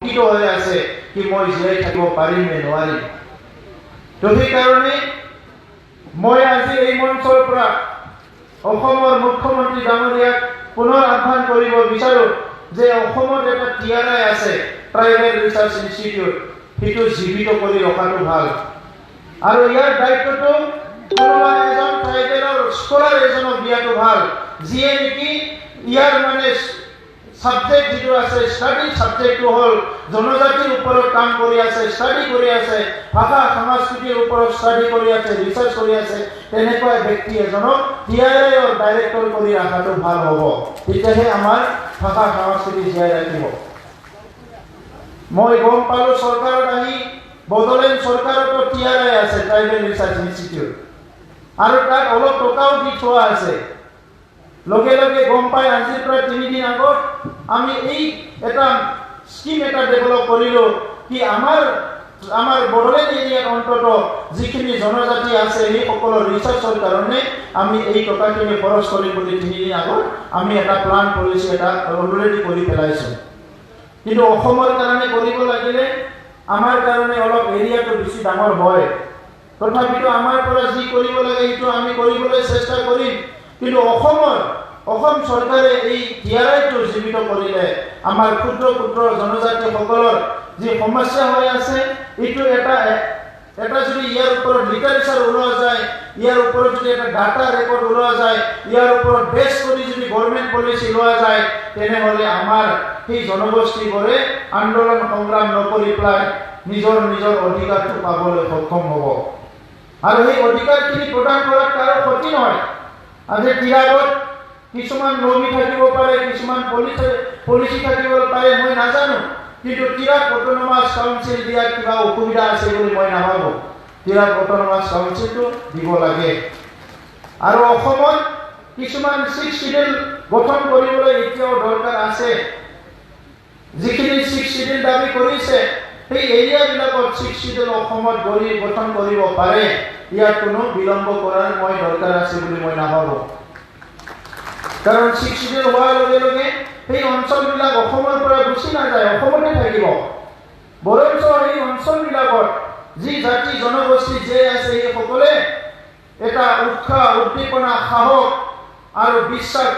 হয়ে আছে কি মই জীয়াই থাকিব পাৰিম নে নোৱাৰিম। তো সেইকাৰণে মই আজি এই মঞ্চৰ পৰা অসমৰ মুখ্যমন্ত্ৰী ডাঙৰীয়াক পুনৰ আহ্বান কৰিব বিচাৰো যে অসমত এটা TRI আছে, ট্ৰাইবেল ৰিচাৰ্চ ইনষ্টিটিউট, সেইটো জীৱিত কৰি ৰখাটো ভাল। আৰু ইয়াৰ দায়িত্বটো কোনোবা এজন ট্ৰাইবেলৰ স্কলাৰ এজনক দিয়াটো ভাল, যিয়ে নেকি ইয়াৰ মানে সাবজেক্ট যেটো আছে, স্টাডি সাবজেক্টটো হল জনজাতিৰ ওপৰত কাম কৰি আছে, স্টাডি কৰি আছে, ভাষা সংস্কৃতিৰ ওপৰত স্টাডি কৰি আছে, ৰিচাৰ্চ কৰি আছে, তেনেকুৱা ব্যক্তি এজনক TRI ৰ ডাইৰেক্টৰ কৰি ৰাখাটো ভাল হ'ব। তেতিয়াহে আমাৰ ভাষা সংস্কৃতি জীয়াই ৰাখিব। মই গম পালো চৰকাৰত আহি বড়োলেণ্ড চৰকাৰতো TRI আছে, ট্ৰাইবেল ৰিচাৰ্চ ইনষ্টিটিউট, আৰু তাত অলপ টকাও দি থোৱা আছে। লগে লগে গম পাই আজিৰ পৰা 3 দিন আগত আমি এই এটা স্কিম এটা ডেভেলপ কৰিলো কি আমাৰ বড়োলেণ্ড এৰিয়াৰ অন্তত যিখিনি জনজাতি আছে সেই সকলৰ ৰিচাৰ্চৰ কাৰণে আমি এই টকাখিনি খৰচ কৰিম বুলি 3 দিন আগত আমি এটা প্লান পলিচি এটা অলৰেডি কৰি পেলাইছো। কিন্তু অসমৰ কাৰণে কৰিব লাগিলে আমাৰ কাৰণে অলপ এৰিয়াটো বেছি ডাঙৰ হয়, তথাপিতো আমাৰ পৰা যি কৰিব লাগে সেইটো আমি কৰিবলৈ চেষ্টা কৰিম। কিন্তু অসম চৰকাৰে এই TRI-টো জীৱিত কৰিলে আমাৰ ক্ষুদ্ৰ ক্ষুদ্ৰ জনজাতি সকলৰ যি সমস্যা হৈ আছে, এইটো এটা যদি ইয়াৰ ওপৰত লিটাৰেচাৰ ওলোৱা যায়, ইয়াৰ ওপৰত যদি এটা ডাটা ৰেকৰ্ড ওলোৱা যায়, ইয়াৰ ওপৰত বেছ কৰি যদি গভৰ্ণমেণ্ট পলিচি লোৱা যায়, তেনেহ'লে আমাৰ সেই জনগোষ্ঠীবোৰে আন্দোলন সংগ্ৰাম নকৰি পেলাই নিজৰ অধিকাৰটো পাবলৈ সক্ষম হ'ব। আৰু সেই অধিকাৰখিনি প্ৰদান কৰাত কাৰো ক্ষতি নহয়। আজি টিৰাগত কিছুমান নমি থাকিব পাৰে, কিছুমান পলিচি থাকিব পাৰে, মই নাজানো, কিন্তু টিৰাগ অট'নমাছ কাউন্সিল দিয়াৰ কিবা অসুবিধা আছে বুলি মই নাভাবোঁ। টিৰাগ অট'নমাছ কাউন্সিলটো দিব লাগে। আৰু অসমত কিছুমান 6 শিডিউল গঠন কৰিবলৈ এতিয়াও দৰকাৰ আছে। যিখিনি 6 শিডিউল দাবী কৰিছে সেই এৰিয়াবিলাকত 6 শিডিউল অসমত গঠন কৰিব পাৰে, ইয়াত কোনো বিলম্ব কৰাৰ মই দৰকাৰ আছে বুলি মই নাভাবোঁ। কাৰণ 6 শিডিউল হোৱাৰ লগে লগে সেই অঞ্চলবিলাক অসমৰ পৰা গুচি নাযায়, অসমতে থাকিব। বৰঞ্চ এই অঞ্চলবিলাকত যি জাতি জনগোষ্ঠী যে আছে সেই সকলে এটা উৎসাহ, উদ্দীপনা, সাহস আৰু বিশ্বাস